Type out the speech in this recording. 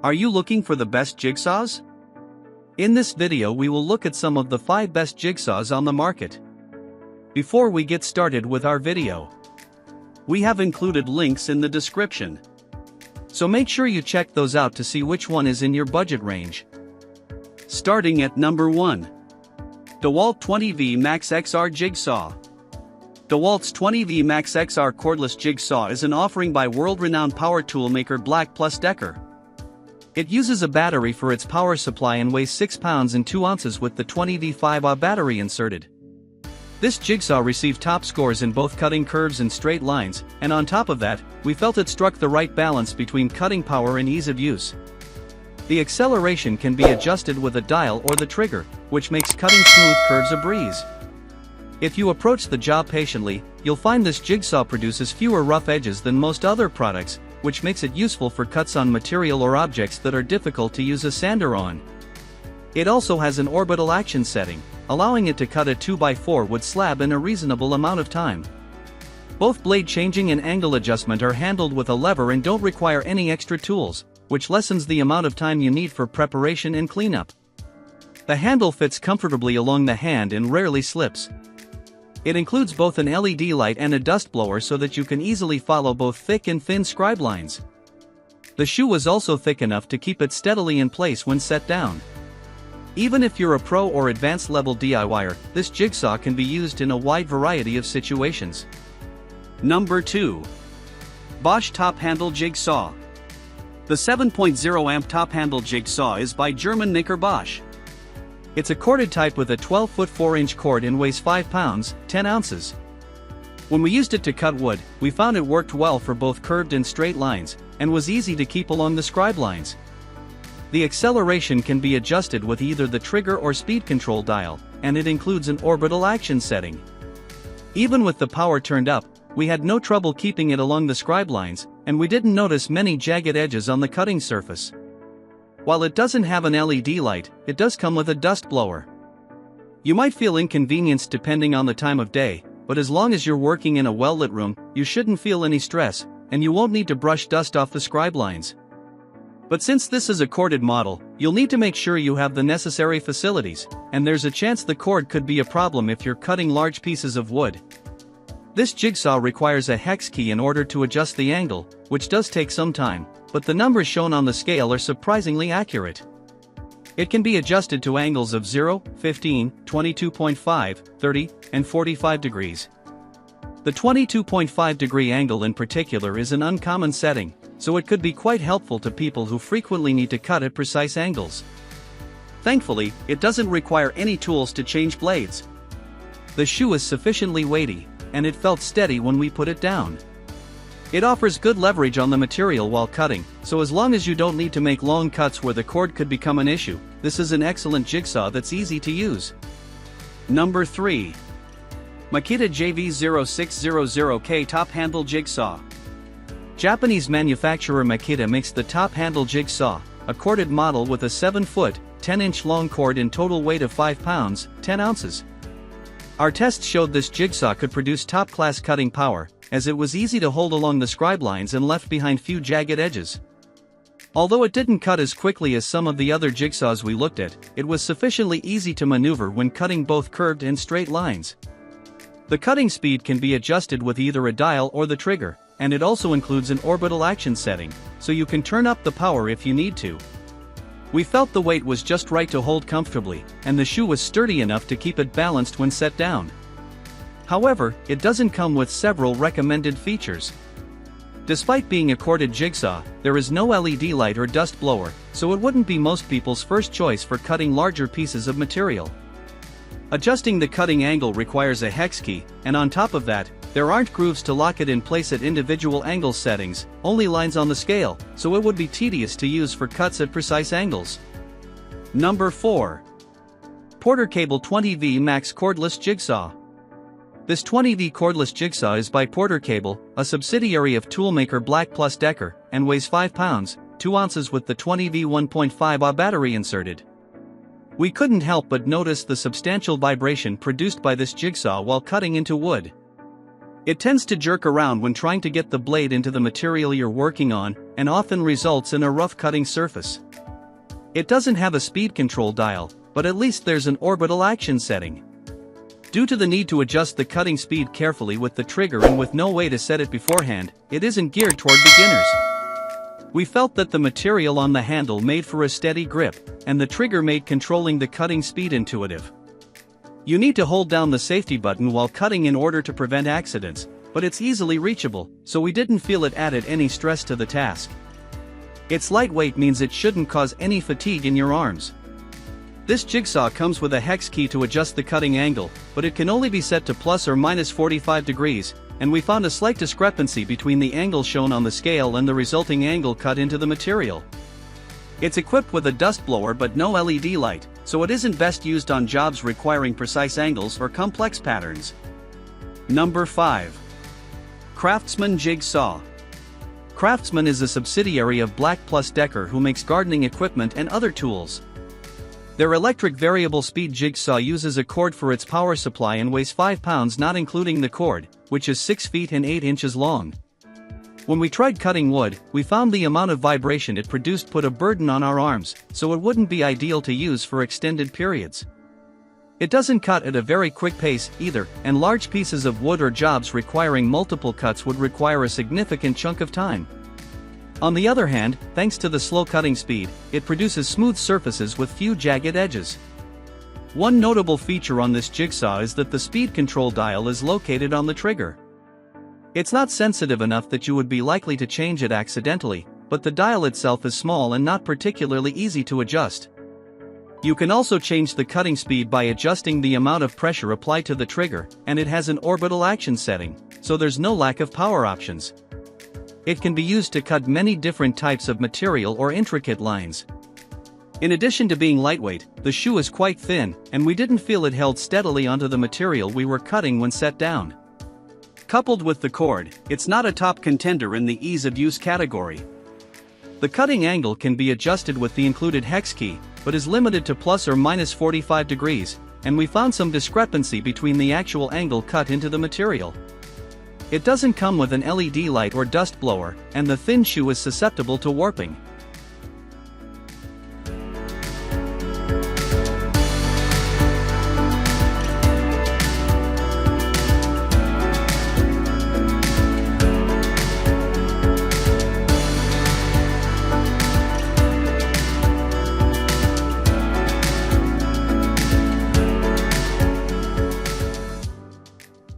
Are you looking for the best jigsaws? In this video we will look at some of the 5 best jigsaws on the market. Before we get started with our video, we have included links in the description. So make sure you check those out to see which one is in your budget range. Starting at number 1. DEWALT 20V MAX XR Jig Saw. DEWALT's 20V MAX XR Cordless Jig Saw is an offering by world-renowned power toolmaker Black + Decker. It uses a battery for its power supply and weighs 6 pounds and 2 ounces with the 20V 5Ah battery inserted. This jigsaw received top scores in both cutting curves and straight lines, and on top of that, we felt it struck the right balance between cutting power and ease of use. The acceleration can be adjusted with a dial or the trigger, which makes cutting smooth curves a breeze. If you approach the job patiently, you'll find this jigsaw produces fewer rough edges than most other products, which makes it useful for cuts on material or objects that are difficult to use a sander on. It also has an orbital action setting, allowing it to cut a 2x4 wood slab in a reasonable amount of time. Both blade changing and angle adjustment are handled with a lever and don't require any extra tools, which lessens the amount of time you need for preparation and cleanup. The handle fits comfortably along the hand and rarely slips. It includes both an LED light and a dust blower so that you can easily follow both thick and thin scribe lines. The shoe was also thick enough to keep it steadily in place when set down. Even if you're a pro or advanced level DIYer, this jigsaw can be used in a wide variety of situations. Number 2. BOSCH Top-Handle Jig Saw. The 7.0 amp top-handle jig saw is by German maker BOSCH. It's a corded type with a 12-foot 4-inch cord and weighs 5 pounds, 10 ounces. When we used it to cut wood, we found it worked well for both curved and straight lines, and was easy to keep along the scribe lines. The acceleration can be adjusted with either the trigger or speed control dial, and it includes an orbital action setting. Even with the power turned up, we had no trouble keeping it along the scribe lines, and we didn't notice many jagged edges on the cutting surface. While it doesn't have an LED light, it does come with a dust blower. You might feel inconvenienced depending on the time of day, but as long as you're working in a well-lit room, you shouldn't feel any stress, and you won't need to brush dust off the scribe lines. But since this is a corded model, you'll need to make sure you have the necessary facilities, and there's a chance the cord could be a problem if you're cutting large pieces of wood. This jigsaw requires a hex key in order to adjust the angle, which does take some time, but the numbers shown on the scale are surprisingly accurate. It can be adjusted to angles of 0, 15, 22.5, 30, and 45 degrees. The 22.5 degree angle in particular is an uncommon setting, so it could be quite helpful to people who frequently need to cut at precise angles. Thankfully, it doesn't require any tools to change blades. The shoe is sufficiently weighty, and it felt steady when we put it down. It offers good leverage on the material while cutting, so as long as you don't need to make long cuts where the cord could become an issue, this is an excellent jigsaw that's easy to use. Number 3. Makita JV0600K Top-Handle Jig Saw. Japanese manufacturer Makita makes the top-handle jig saw, a corded model with a 7-foot, 10-inch long cord and total weight of 5 pounds, 10 ounces. Our tests showed this jigsaw could produce top-class cutting power, as it was easy to hold along the scribe lines and left behind few jagged edges. Although it didn't cut as quickly as some of the other jigsaws we looked at, it was sufficiently easy to maneuver when cutting both curved and straight lines. The cutting speed can be adjusted with either a dial or the trigger, and it also includes an orbital action setting, so you can turn up the power if you need to. We felt the weight was just right to hold comfortably, and the shoe was sturdy enough to keep it balanced when set down. However, it doesn't come with several recommended features. Despite being a corded jigsaw, there is no LED light or dust blower, so it wouldn't be most people's first choice for cutting larger pieces of material. Adjusting the cutting angle requires a hex key, and on top of that, there aren't grooves to lock it in place at individual angle settings, only lines on the scale, so it would be tedious to use for cuts at precise angles. Number 4. Porter Cable 20V MAX Cordless Jig Saw. This 20V cordless jigsaw is by Porter Cable, a subsidiary of toolmaker Black + Decker, and weighs 5 pounds, 2 ounces with the 20V 1.5Ah battery inserted. We couldn't help but notice the substantial vibration produced by this jigsaw while cutting into wood. It tends to jerk around when trying to get the blade into the material you're working on, and often results in a rough cutting surface. It doesn't have a speed control dial, but at least there's an orbital action setting. Due to the need to adjust the cutting speed carefully with the trigger and with no way to set it beforehand, it isn't geared toward beginners. We felt that the material on the handle made for a steady grip, and the trigger made controlling the cutting speed intuitive. You need to hold down the safety button while cutting in order to prevent accidents, but it's easily reachable, so we didn't feel it added any stress to the task. Its lightweight means it shouldn't cause any fatigue in your arms. This jigsaw comes with a hex key to adjust the cutting angle, but it can only be set to plus or minus 45 degrees, and we found a slight discrepancy between the angle shown on the scale and the resulting angle cut into the material. It's equipped with a dust blower but no LED light, so it isn't best used on jobs requiring precise angles or complex patterns. Number 5. CRAFTSMAN Jig Saw. CRAFTSMAN is a subsidiary of Black + Decker who makes gardening equipment and other tools. Their electric variable speed jigsaw uses a cord for its power supply and weighs 5 pounds not including the cord, which is 6 feet and 8 inches long. When we tried cutting wood, we found the amount of vibration it produced put a burden on our arms, so it wouldn't be ideal to use for extended periods. It doesn't cut at a very quick pace either, and large pieces of wood or jobs requiring multiple cuts would require a significant chunk of time. On the other hand, thanks to the slow cutting speed, it produces smooth surfaces with few jagged edges. One notable feature on this jigsaw is that the speed control dial is located on the trigger. It's not sensitive enough that you would be likely to change it accidentally, but the dial itself is small and not particularly easy to adjust. You can also change the cutting speed by adjusting the amount of pressure applied to the trigger, and it has an orbital action setting, so there's no lack of power options. It can be used to cut many different types of material or intricate lines. In addition to being lightweight, the shoe is quite thin, and we didn't feel it held steadily onto the material we were cutting when set down. Coupled with the cord, it's not a top contender in the ease of use category. The cutting angle can be adjusted with the included hex key, but is limited to plus or minus 45 degrees, and we found some discrepancy between the actual angle cut into the material. It doesn't come with an LED light or dust blower, and the thin shoe is susceptible to warping.